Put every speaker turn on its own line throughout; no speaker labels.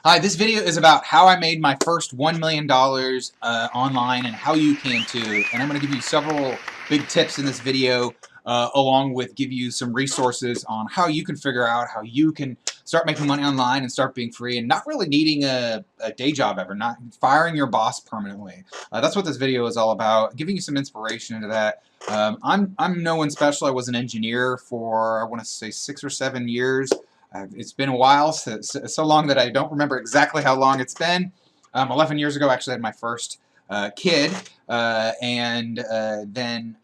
Hi, this video is about how I made my first $1 million online and how you can too. And I'm going to give you several big tips in this video along with give you some resources on how you can figure out how you can start making money online and start being free and not really needing a day job ever, not firing your boss permanently. That's what this video is all about, giving you some inspiration into that. I'm no one special. I was an engineer for, I want to say, 6 or 7 years. It's been a while, so long that I don't remember exactly how long it's been. 11 years ago, I actually had my first kid, and then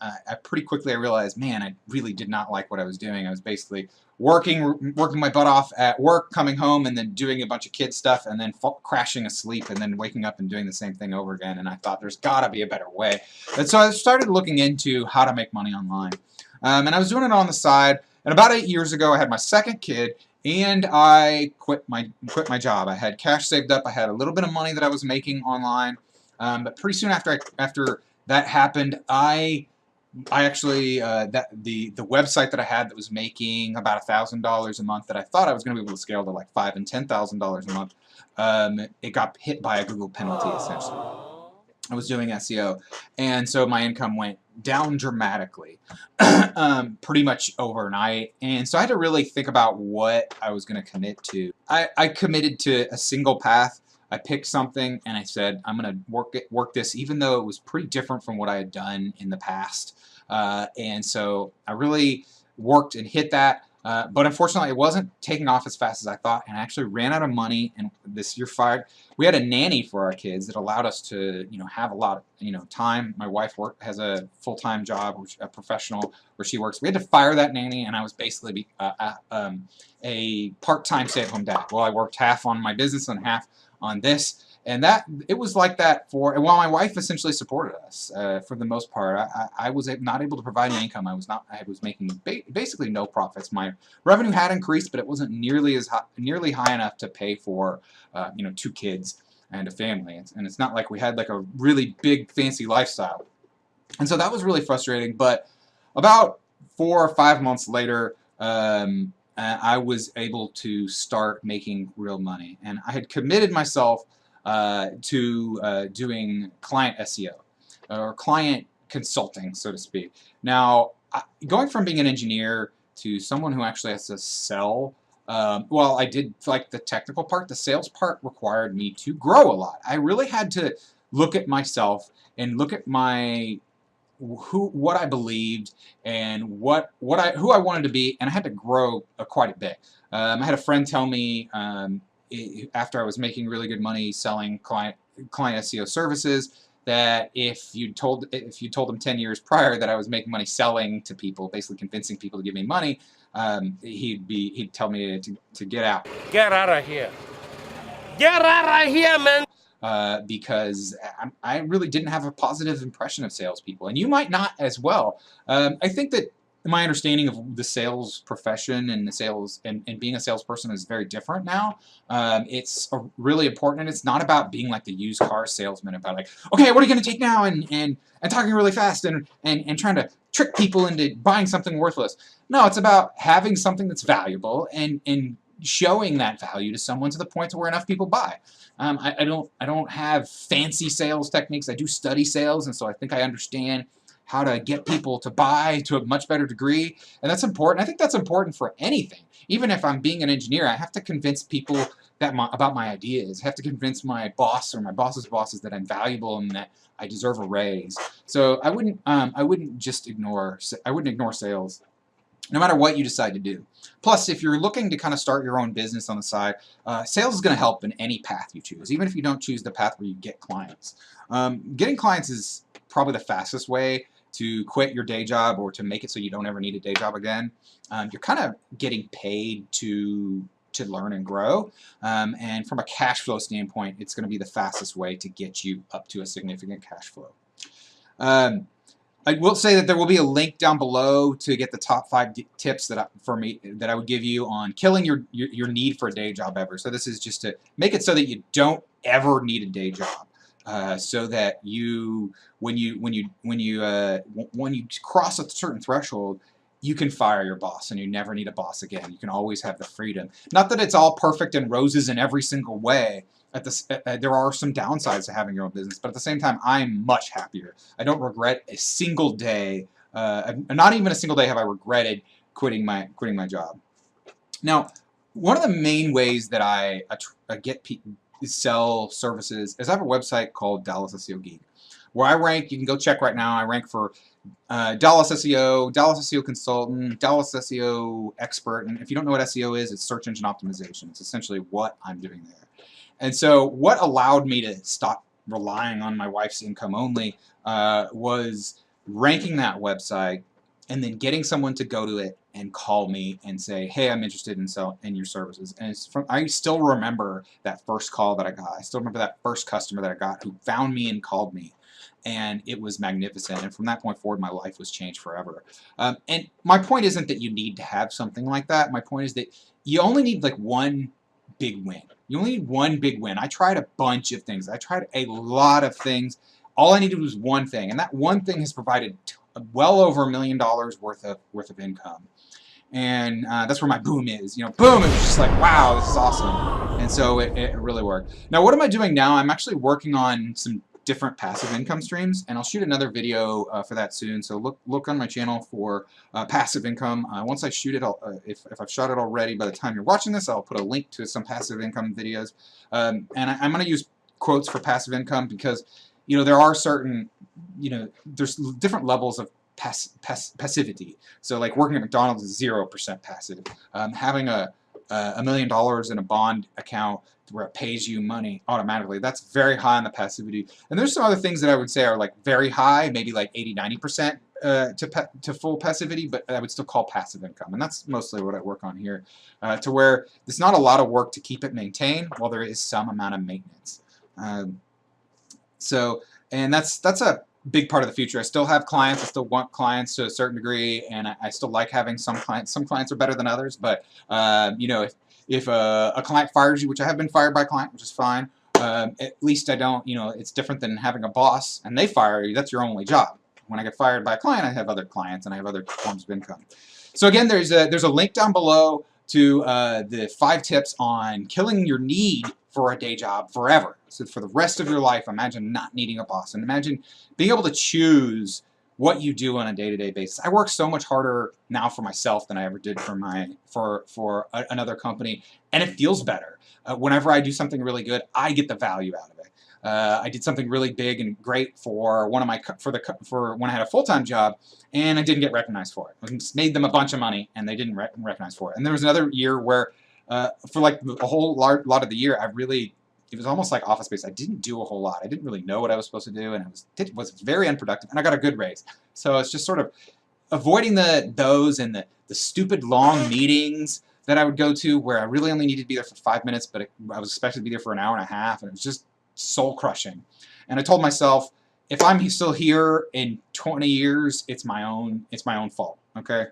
pretty quickly I realized, man, I really did not like what I was doing. I was basically working my butt off at work, coming home, and then doing a bunch of kid stuff, and then crashing asleep, and then waking up and doing the same thing over again. And I thought, there's got to be a better way. And so I started looking into how to make money online, and I was doing it on the side. And about 8 years ago, I had my second kid. And I quit my job. I had cash saved up. I had a little bit of money that I was making online, but pretty soon after that happened, I actually the website that I had that was making about $1,000 a month that I thought I was going to be able to scale to like $5,000 and $10,000 a month. It got hit by a Google penalty essentially. I was doing SEO, and so my income went down dramatically, pretty much overnight, and so I had to really think about what I was going to commit to. I committed to a single path. I picked something, and I said, I'm going to work this, even though it was pretty different from what I had done in the past, and so I really worked and hit that. But unfortunately, it wasn't taking off as fast as I thought, and I actually ran out of money. And this year, we had a nanny for our kids that allowed us to, have a lot of, time. My wife has a full-time job, a professional where she works. We had to fire that nanny, and I was basically a part-time stay-at-home dad. Well, I worked half on my business and half on this. And it was like that while my wife essentially supported us for the most part. I was not able to provide any income. I was making basically no profits. My revenue had increased, but it wasn't nearly high enough to pay for 2 kids and a family. And it's not like we had like a really big fancy lifestyle. And so that was really frustrating. But about 4 or 5 months later, I was able to start making real money, and I had committed myself to doing client SEO or client consulting, so to speak. Now, going from being an engineer to someone who actually has to sell, well, I did like the technical part. The sales part required me to grow a lot. I really had to look at myself and look at what I believed and who I wanted to be, and I had to grow quite a bit. I had a friend tell me after I was making really good money selling client SEO services that if you told them 10 years prior that I was making money selling to people, basically convincing people to give me money, he'd tell me to get out.
Get out of here. Get out of here, man.
Because I really didn't have a positive impression of salespeople, and you might not as well. I think that my understanding of the sales profession and the sales and being a salesperson is very different now. It's really important, and it's not about being like the used car salesman about like, okay, what are you going to take now, and talking really fast and trying to trick people into buying something worthless. No, it's about having something that's valuable and showing that value to someone to the point to where enough people buy. I don't have fancy sales techniques. I do study sales, and so I think I understand how to get people to buy to a much better degree, and that's important. I think that's important for anything. Even if I'm being an engineer, I have to convince people about my ideas. I have to convince my boss or my boss's bosses that I'm valuable and that I deserve a raise. So I wouldn't just ignore sales, no matter what you decide to do. Plus, if you're looking to kind of start your own business on the side, sales is going to help in any path you choose, even if you don't choose the path where you get clients. Getting clients is probably the fastest way to quit your day job or to make it so you don't ever need a day job again. You're kind of getting paid to learn and grow, and from a cash flow standpoint, it's going to be the fastest way to get you up to a significant cash flow. I will say that there will be a link down below to get the top 5 tips that I would give you on killing your need for a day job ever. So this is just to make it so that you don't ever need a day job. So that when you cross a certain threshold, you can fire your boss and you never need a boss again. You can always have the freedom. Not that it's all perfect and roses in every single way. There are some downsides to having your own business, but at the same time, I'm much happier. I don't regret a single day. Not even a single day have I regretted quitting my job. Now, one of the main ways that I sell services is I have a website called Dallas SEO Geek, where I rank. You can go check right now. I rank for Dallas SEO, Dallas SEO Consultant, Dallas SEO Expert, and if you don't know what SEO is, it's search engine optimization. It's essentially what I'm doing there. And so what allowed me to stop relying on my wife's income only was ranking that website and then getting someone to go to it and call me and say, hey, I'm interested in your services. And I still remember that first call that I got. I still remember that first customer that I got who found me and called me. And it was magnificent. And from that point forward, my life was changed forever. And my point isn't that you need to have something like that. My point is that you only need like one big win. You only need one big win. I tried a bunch of things. I tried a lot of things. All I needed was one thing. And that one thing has provided well over $1 million worth of income. And that's where my boom is. You know, boom, it was just like, wow, this is awesome. And so it really worked. Now, what am I doing now? I'm actually working on some different passive income streams, and I'll shoot another video for that soon. So look on my channel for passive income. Once I shoot it, if I've shot it already, by the time you're watching this, I'll put a link to some passive income videos. And I'm going to use quotes for passive income because, you know, there are certain, you know, there's different levels of passivity. So like working at McDonald's is 0% passive. Having $1 million in a bond account where it pays you money automatically, that's very high on the passivity. And there's some other things that I would say are like very high, maybe like 80–90% to full passivity, but I would still call passive income. And that's mostly what I work on here, to where there's not a lot of work to keep it maintained, while there is some amount of maintenance. And that's a big part of the future. I still have clients. I still want clients to a certain degree, and I still like having some clients. Some clients are better than others, but you know, if a client fires you, which I have been fired by a client, which is fine, at least I don't, you know, it's different than having a boss and they fire you. That's your only job. When I get fired by a client, I have other clients and I have other forms of income. So again, there's a link down below to the 5 tips on killing your need for a day job forever. So for the rest of your life, imagine not needing a boss, and imagine being able to choose what you do on a day-to-day basis. I work so much harder now for myself than I ever did for another company, and it feels better. Whenever I do something really good, I get the value out of it. I did something really big and great for when I had a full-time job, and I didn't get recognized for it. I just made them a bunch of money, and they didn't recognize for it. And there was another year where, for like a whole lot of the year, it was almost like office space. I didn't do a whole lot. I didn't really know what I was supposed to do, and it was very unproductive, and I got a good raise. So it's just sort of avoiding those and the stupid long meetings that I would go to where I really only needed to be there for 5 minutes, but I was expected to be there for an hour and a half, and it was just soul crushing. And I told myself, if I'm still here in 20 years, it's my own fault. Okay?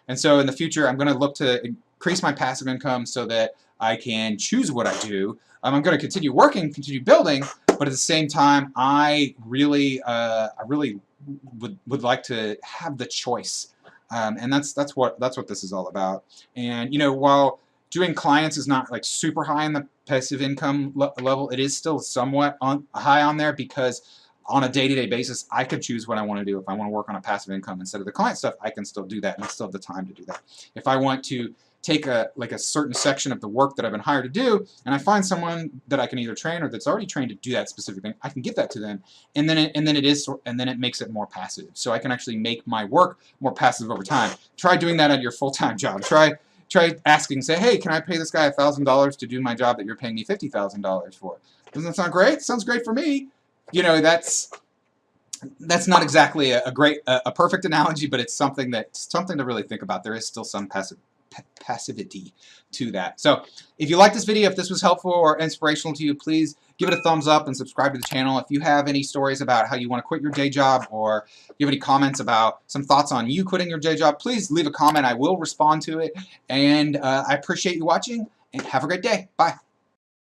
And so in the future, I'm going to look to increase my passive income so that I can choose what I do. I'm going to continue working, continue building, but at the same time, I really would like to have the choice, and that's what this is all about. And you know, while doing clients is not like super high in the passive income level, it is still somewhat high on there, because on a day-to-day basis, I could choose what I want to do. If I want to work on a passive income instead of the client stuff, I can still do that, and I still have the time to do that. If I want to take a certain section of the work that I've been hired to do, and I find someone that I can either train or that's already trained to do that specific thing, I can give that to them, and then it makes it more passive. So I can actually make my work more passive over time. Try doing that at your full-time job. Try asking, say, hey, can I pay this guy $1,000 to do my job that you're paying me $50,000 for? Doesn't that sound great? Sounds great for me. You know, that's not exactly a perfect analogy, but it's something to really think about. There is still some passivity to that. So if you like this video, if this was helpful or inspirational to you, please give it a thumbs up and subscribe to the channel. If you have any stories about how you want to quit your day job, or you have any comments about some thoughts on you quitting your day job, please leave a comment. I will respond to it. And I appreciate you watching, and have a great day. Bye.